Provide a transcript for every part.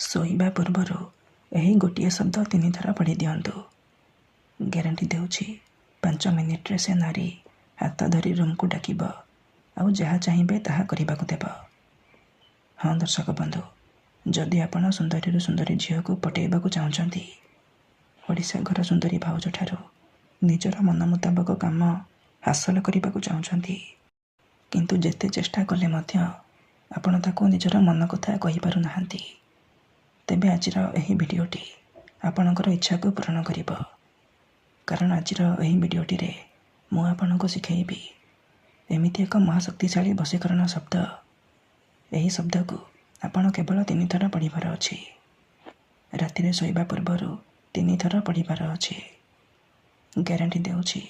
ଶୋଇବା ପୂର୍ବରୁ ଏହି ଗୋଟିଏ ଶବ୍ଦ 3 ଥର ପଢ଼ି ଦିଅନ୍ତୁ। ଗ୍ୟାରେଣ୍ଟି ଦେଉଛି 5 ମିନିଟ୍ରେ ସେ ନାରୀ ହାତ ଧରି ରୁମ୍କୁ ଡାକିବ ଆଉ ଯାହା ଚାହିଁବେ ତାହା କରିବାକୁ ଦେବ। ହଁ ଦର୍ଶକ ବନ୍ଧୁ, ଯଦି ଆପଣ ସୁନ୍ଦରୀରୁ ସୁନ୍ଦରୀ ଝିଅକୁ ପଟେଇବାକୁ ଚାହୁଁଛନ୍ତି, ଓଡ଼ିଶା ଘର ସୁନ୍ଦରୀ ଭାଉଜଠାରୁ ନିଜର ମନ ମୁତାବକ କାମ ହାସଲ କରିବାକୁ ଚାହୁଁଛନ୍ତି, କିନ୍ତୁ ଯେତେ ଚେଷ୍ଟା କଲେ ମଧ୍ୟ ଆପଣ ତାକୁ ନିଜର ମନ କଥା କହିପାରୁନାହାନ୍ତି, ତେବେ ଆଜିର ଏହି ଭିଡ଼ିଓଟି ଆପଣଙ୍କର ଇଚ୍ଛାକୁ ପୂରଣ କରିବ। କାରଣ ଆଜିର ଏହି ଭିଡ଼ିଓଟିରେ ମୁଁ ଆପଣଙ୍କୁ ଶିଖେଇବି ଏମିତି ଏକ ମହାଶକ୍ତିଶାଳୀ ବଶୀକରଣ ଶବ୍ଦ। ଏହି ଶବ୍ଦକୁ ଆପଣ କେବଳ 3 ଥର ପଢ଼ିବାର ଅଛି। ରାତିରେ ଶୋଇବା ପୂର୍ବରୁ 3 ଥର ପଢ଼ିବାର ଅଛି। ଗ୍ୟାରେଣ୍ଟି ଦେଉଛି,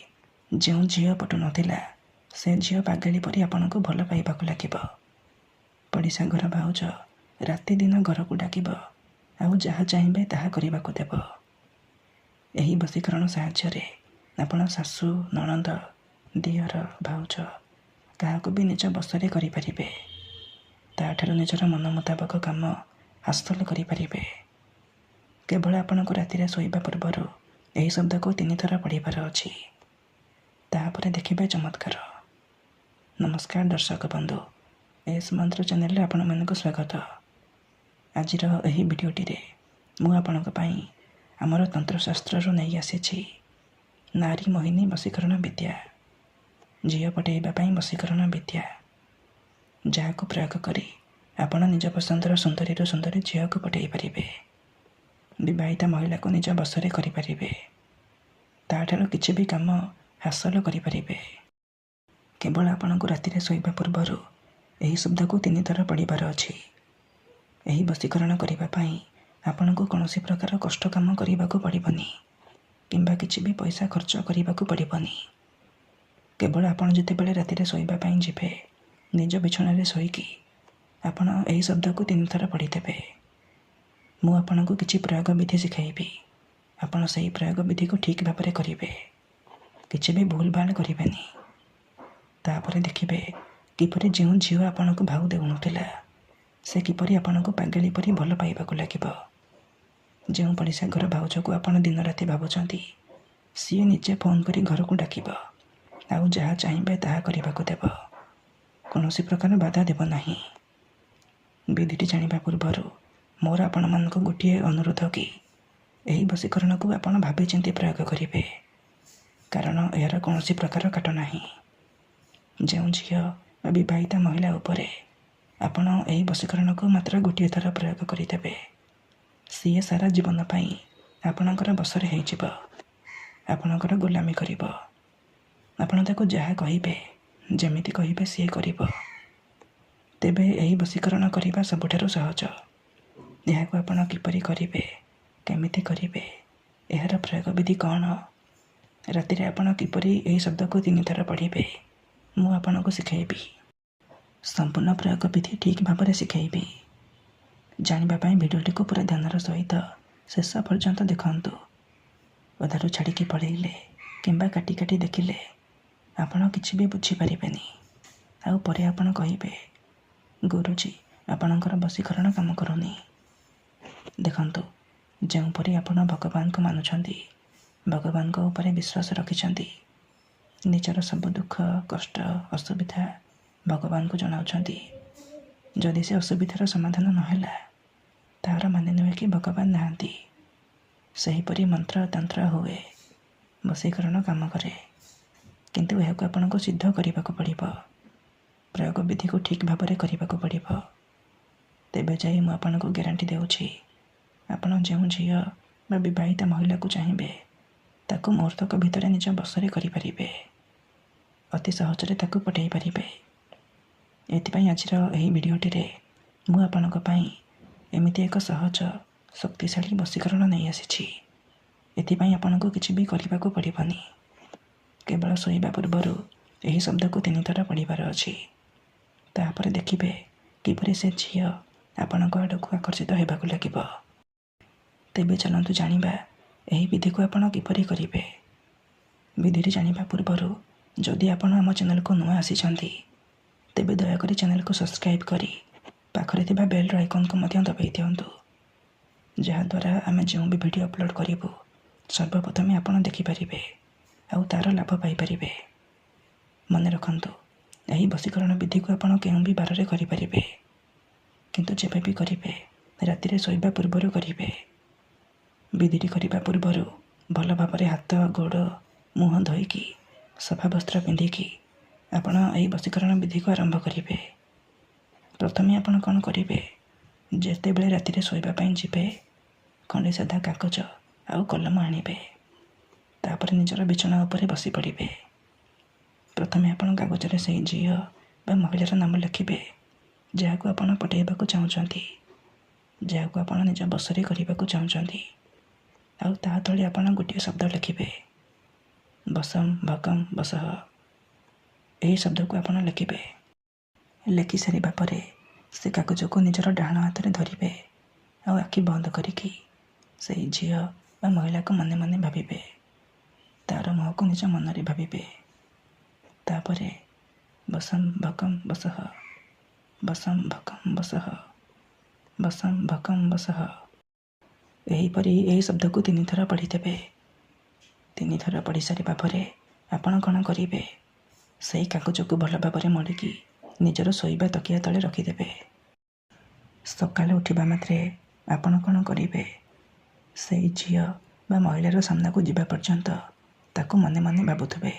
ଯେଉଁ ଝିଅ ପଟୁନଥିଲା ସେ ଝିଅ ପାଗଳି ପରି ଆପଣଙ୍କୁ ଭଲ ପାଇବାକୁ ଲାଗିବ। ପଡ଼ିଶା ଘର ଭାଉଜ ରାତିଦିନ ଘରକୁ ଡାକିବ ଆଉ ଯାହା ଚାହିଁବେ ତାହା କରିବାକୁ ଦେବ। ଏହି ବଶୀକରଣ ସାହାଯ୍ୟରେ ଆପଣ ଶାଶୁ, ନଣନ୍ଦ, ଦିଅର, ଭାଉଜ କାହାକୁ ବି ନିଜ ବଶରେ କରିପାରିବେ। ତାଠାରୁ ନିଜର ମନ ମୁତାବକ କାମ ହାସଲ କରିପାରିବେ। କେବଳ ଆପଣଙ୍କୁ ରାତିରେ ଶୋଇବା ପୂର୍ବରୁ ଏହି ଶବ୍ଦକୁ 3 ଥର ପଢ଼ିବାର ଅଛି। ତାପରେ ଦେଖିବେ ଚମତ୍କାର। ନମସ୍କାର ଦର୍ଶକ ବନ୍ଧୁ, ଏସ୍ ମନ୍ତ୍ର ଚ୍ୟାନେଲରେ ଆପଣମାନଙ୍କୁ ସ୍ୱାଗତ। ଆଜିର ଏହି ଭିଡ଼ିଓଟିରେ ମୁଁ ଆପଣଙ୍କ ପାଇଁ ଆମର ତନ୍ତ୍ରଶାସ୍ତ୍ରରୁ ନେଇ ଆସିଛି ନାରୀ ମୋହିନୀ ବଶୀକରଣ ବିଦ୍ୟା, ଝିଅ ପଟେଇବା ପାଇଁ ବଶୀକରଣ ବିଦ୍ୟା, ଯାହାକୁ ପ୍ରୟୋଗ କରି ଆପଣ ନିଜ ପସନ୍ଦର ସୁନ୍ଦରୀରୁ ସୁନ୍ଦରୀ ଝିଅକୁ ପଟେଇ ପାରିବେ। ବିବାହିତା ମହିଳାକୁ ନିଜ ବଶରେ କରିପାରିବେ। ତାଠାରୁ କିଛି ବି କାମ ହାସଲ କରିପାରିବେ। କେବଳ ଆପଣଙ୍କୁ ରାତିରେ ଶୋଇବା ପୂର୍ବରୁ ଏହି ଶବ୍ଦକୁ 3 ଥର ପଢ଼ିବାର ଅଛି। ଏହି ବଶୀକରଣ କରିବା ପାଇଁ ଆପଣଙ୍କୁ କୌଣସି ପ୍ରକାର କଷ୍ଟ କାମ କରିବାକୁ ପଡ଼ିବନି କିମ୍ବା କିଛି ବି ପଇସା ଖର୍ଚ୍ଚ କରିବାକୁ ପଡ଼ିବନି। କେବଳ ଆପଣ ଯେତେବେଳେ ରାତିରେ ଶୋଇବା ପାଇଁ ଯିବେ, ନିଜ ବିଛଣାରେ ଶୋଇକି ଆପଣ ଏହି ଶବ୍ଦକୁ 3 ଥର ପଢ଼ିଦେବେ। ମୁଁ ଆପଣଙ୍କୁ କିଛି ପ୍ରୟୋଗ ବିଧି ଶିଖାଇବି। ଆପଣ ସେହି ପ୍ରୟୋଗ ବିଧିକୁ ଠିକ୍ ଭାବରେ କରିବେ, କିଛି ବି ଭୁଲ ଭାଲ କରିବେନି। ତାପରେ ଦେଖିବେ କିପରି ଯେଉଁ ଝିଅ ଆପଣଙ୍କୁ ଭାଉ ଦେଉନଥିଲା ସେ କିପରି ଆପଣଙ୍କୁ ପାଗଳି ପରି ଭଲ ପାଇବାକୁ ଲାଗିବ। ଯେଉଁ ପଡ଼ିଶା ଘର ଭାଉଜକୁ ଆପଣ ଦିନ ରାତି ଭାବୁଛନ୍ତି, ସିଏ ନିଜେ ଫୋନ୍ କରି ଘରକୁ ଡାକିବ ଆଉ ଯାହା ଚାହିଁବେ ତାହା କରିବାକୁ ଦେବ। କୌଣସି ପ୍ରକାର ବାଧା ଦେବ ନାହିଁ। ବିଧିଟି ଜାଣିବା ପୂର୍ବରୁ ମୋର ଆପଣମାନଙ୍କୁ ଗୋଟିଏ ଅନୁରୋଧ କି ଏହି ବଶୀକରଣକୁ ଆପଣ ଭାବିଚିନ୍ତି ପ୍ରୟୋଗ କରିବେ, କାରଣ ଏହାର କୌଣସି ପ୍ରକାର କାଟ ନାହିଁ। ଯେଉଁ ଝିଅ ବା ବିବାହିତା ମହିଳା ଉପରେ ଆପଣ ଏହି ବଶୀକରଣକୁ ମାତ୍ର ଗୋଟିଏ ଥର ପ୍ରୟୋଗ କରିଦେବେ, ସିଏ ସାରା ଜୀବନ ପାଇଁ ଆପଣଙ୍କର ବଶରେ ହେଇଯିବ, ଆପଣଙ୍କର ଗୋଲାମୀ କରିବ। ଆପଣ ତାକୁ ଯାହା କହିବେ, ଯେମିତି କହିବେ ସିଏ କରିବ। ତେବେ ଏହି ବଶୀକରଣ କରିବା ସବୁଠାରୁ ସହଜ। ଏହାକୁ ଆପଣ କିପରି କରିବେ, କେମିତି କରିବେ, ଏହାର ପ୍ରୟୋଗ ବିଧି କ'ଣ, ରାତିରେ ଆପଣ କିପରି ଏହି ଶବ୍ଦକୁ 3 ଥର ପଢ଼ିବେ, ମୁଁ ଆପଣଙ୍କୁ ଶିଖାଇବି। ସମ୍ପୂର୍ଣ୍ଣ ପ୍ରୟୋଗ ବିଧି ଠିକ୍ ଭାବରେ ଶିଖାଇବି। ଜାଣିବା ପାଇଁ ଭିଡ଼ିଓଟିକୁ ପୁରା ଧ୍ୟାନର ସହିତ ଶେଷ ପର୍ଯ୍ୟନ୍ତ ଦେଖନ୍ତୁ। ଅଧାରୁ ଛାଡ଼ିକି ପଳେଇଲେ କିମ୍ବା କାଟି କାଟି ଦେଖିଲେ ଆପଣ କିଛି ବି ବୁଝିପାରିବେନି। ଆଉ ପରେ ଆପଣ କହିବେ, ଗୁରୁଜୀ ଆପଣଙ୍କର ବଶୀକରଣ କାମ କରୁନି। ଦେଖନ୍ତୁ, ଯେଉଁପରି ଆପଣ ଭଗବାନଙ୍କୁ ମାନୁଛନ୍ତି, ଭଗବାନଙ୍କ ଉପରେ ବିଶ୍ୱାସ ରଖିଛନ୍ତି, ନିଜର ସବୁ ଦୁଃଖ, କଷ୍ଟ, ଅସୁବିଧା ଭଗବାନଙ୍କୁ ଜଣାଉଛନ୍ତି, ଯଦି ସେ ଅସୁବିଧାର ସମାଧାନ ନହେଲା ତାହାର ମାନେ ନୁହେଁ କି ଭଗବାନ ନାହାନ୍ତି। ସେହିପରି ମନ୍ତ୍ର ତନ୍ତ୍ର ହୁଏ, ବଶୀକରଣ କାମ କରେ, କିନ୍ତୁ ଏହାକୁ ଆପଣଙ୍କୁ ସିଦ୍ଧ କରିବାକୁ ପଡ଼ିବ। ପ୍ରୟୋଗ ବିଧିକୁ ଠିକ୍ ଭାବରେ କରିବାକୁ ପଡ଼ିବ। ତେବେ ଯାଇ ମୁଁ ଆପଣଙ୍କୁ ଗ୍ୟାରେଣ୍ଟି ଦେଉଛି, ଆପଣ ଯେଉଁ ଝିଅ ବା ବିବାହିତା ମହିଳାକୁ ଚାହିଁବେ ତାକୁ ମୁହୂର୍ତ୍ତକ ଭିତରେ ନିଜ ବଶରେ କରିପାରିବେ। ଅତି ସହଜରେ ତାକୁ ପଟେଇ ପାରିବେ। ଏଥିପାଇଁ ଆଜିର ଏହି ଭିଡ଼ିଓଟିରେ ମୁଁ ଆପଣଙ୍କ ପାଇଁ ଏମିତି ଏକ ସହଜ ଶକ୍ତିଶାଳୀ ବଶୀକରଣ ନେଇ ଆସିଛି। ଏଥିପାଇଁ ଆପଣଙ୍କୁ କିଛି ବି କରିବାକୁ ପଡ଼ିବନି। କେବଳ ଶୋଇବା ପୂର୍ବରୁ ଏହି ଶବ୍ଦକୁ 3 ଥର ପଢ଼ିବାର ଅଛି। ତାପରେ ଦେଖିବେ କିପରି ସେ ଝିଅ ଆପଣଙ୍କ ଆଡ଼କୁ ଆକର୍ଷିତ ହେବାକୁ ଲାଗିବ। ତେବେ ଚାଲନ୍ତୁ ଜାଣିବା ଏହି ବିଧିକୁ ଆପଣ କିପରି କରିବେ। ବିଧିଟି ଜାଣିବା ପୂର୍ବରୁ ଯଦି ଆପଣ ଆମ ଚ୍ୟାନେଲକୁ ନୂଆ ଆସିଛନ୍ତି, ତେବେ ଦୟାକରି ଚ୍ୟାନେଲକୁ ସବସ୍କ୍ରାଇବ୍ କରି ପାଖରେ ଥିବା ବେଲ୍ର ଆଇକନ୍କୁ ମଧ୍ୟ ଦବାଇ ଦିଅନ୍ତୁ, ଯାହାଦ୍ୱାରା ଆମେ ଯେଉଁ ବି ଭିଡ଼ିଓ ଅପଲୋଡ଼ କରିବୁ ସର୍ବପ୍ରଥମେ ଆପଣ ଦେଖିପାରିବେ ଆଉ ତା'ର ଲାଭ ପାଇପାରିବେ। ମନେ ରଖନ୍ତୁ, ଏହି ବଶୀକରଣ ବିଧିକୁ ଆପଣ କେଉଁ ବି ବାରରେ କରିପାରିବେ, କିନ୍ତୁ ଯେବେ ବି କରିବେ ରାତିରେ ଶୋଇବା ପୂର୍ବରୁ କରିବେ। ବିଧିଟି କରିବା ପୂର୍ବରୁ ଭଲ ଭାବରେ ହାତ ଗୋଡ଼ ମୁହଁ ଧୋଇକି ସଫା ବସ୍ତ୍ର ପିନ୍ଧିକି ଆପଣ ଏହି ବଶୀକରଣ ବିଧିକୁ ଆରମ୍ଭ କରିବେ। ପ୍ରଥମେ ଆପଣ କ'ଣ କରିବେ, ଯେତେବେଳେ ରାତିରେ ଶୋଇବା ପାଇଁ ଯିବେ ଖଣ୍ଡେ ସାଧା କାଗଜ ଆଉ କଲମ ଆଣିବେ। ତାପରେ ନିଜର ବିଛଣା ଉପରେ ବସି ପଡ଼ିବେ। ପ୍ରଥମେ ଆପଣ କାଗଜରେ ସେହି ଝିଅ ବା ମହିଳାର ନାମ ଲେଖିବେ ଯାହାକୁ ଆପଣ ପଠାଇବାକୁ ଚାହୁଁଛନ୍ତି, ଯାହାକୁ ଆପଣ ନିଜ ବଶରେ କରିବାକୁ ଚାହୁଁଛନ୍ତି। ଆଉ ତାହା ତଳେ ଆପଣ ଗୋଟିଏ ଶବ୍ଦ ଲେଖିବେ, ବସମ୍ ଭକମ୍ ବସଃ। ଏହି ଶବ୍ଦକୁ ଆପଣ ଲେଖିବେ। ଲେଖି ସାରିବା ପରେ ସେ କାଗଜକୁ ନିଜର ଡାହାଣ ହାତରେ ଧରିବେ ଆଉ ଆଖି ବନ୍ଦ କରିକି ସେହି ଝିଅ ବା ମହିଳାକୁ ମନେ ମନେ ଭାବିବେ। ତା'ର ମୁହଁକୁ ନିଜ ମନରେ ଭାବିବେ। ତାପରେ ବସମ୍ ଭକମ୍ ବସଃ, ବସମ୍ ଭକମ୍ ବସଃ, ବସମ୍ ଭକମ୍ ବସଃ। ଏହିପରି ଏହି ଶବ୍ଦକୁ 3 ଥର ପଢ଼ିଦେବେ। 3 ଥର ପଢ଼ି ସାରିବା ପରେ ଆପଣ କ'ଣ କରିବେ, ସେହି କାଗଜକୁ ଭଲ ଭାବରେ ମୋଡ଼ିକି ନିଜର ଶୋଇବା ତକିଆ ତଳେ ରଖିଦେବେ। ସକାଳେ ଉଠିବା ମାତ୍ରେ ଆପଣ କ'ଣ କରିବେ, ସେହି ଝିଅ ବା ମହିଳାର ସାମ୍ନାକୁ ଯିବା ପର୍ଯ୍ୟନ୍ତ ତାକୁ ମନେ ମନେ ଭାବୁଥିବେ।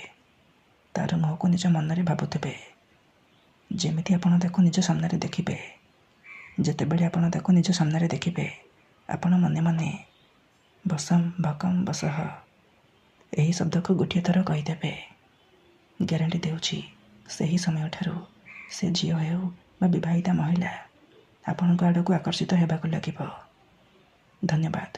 ତା'ର ମୁହଁକୁ ନିଜ ମନରେ ଭାବୁଥିବେ, ଯେମିତି ଆପଣ ତାକୁ ନିଜ ସାମ୍ନାରେ ଦେଖିବେ। ଯେତେବେଳେ ଆପଣ ତାକୁ ନିଜ ସାମ୍ନାରେ ଦେଖିବେ ଆପଣ ମନେ ମନେ ବସମ୍ ଭକମ୍ ବସଃ ଏହି ଶବ୍ଦକୁ ଗୋଟିଏ ଥର କହିଦେବେ। ଗ୍ୟାରେଣ୍ଟି ଦେଉଛି, ସେହି ସମୟଠାରୁ ସେ ଝିଅ ହେଉ ବା ବିବାହିତା ମହିଳା ଆପଣଙ୍କ ଆଡ଼କୁ ଆକର୍ଷିତ ହେବାକୁ ଲାଗିବ। ଧନ୍ୟବାଦ।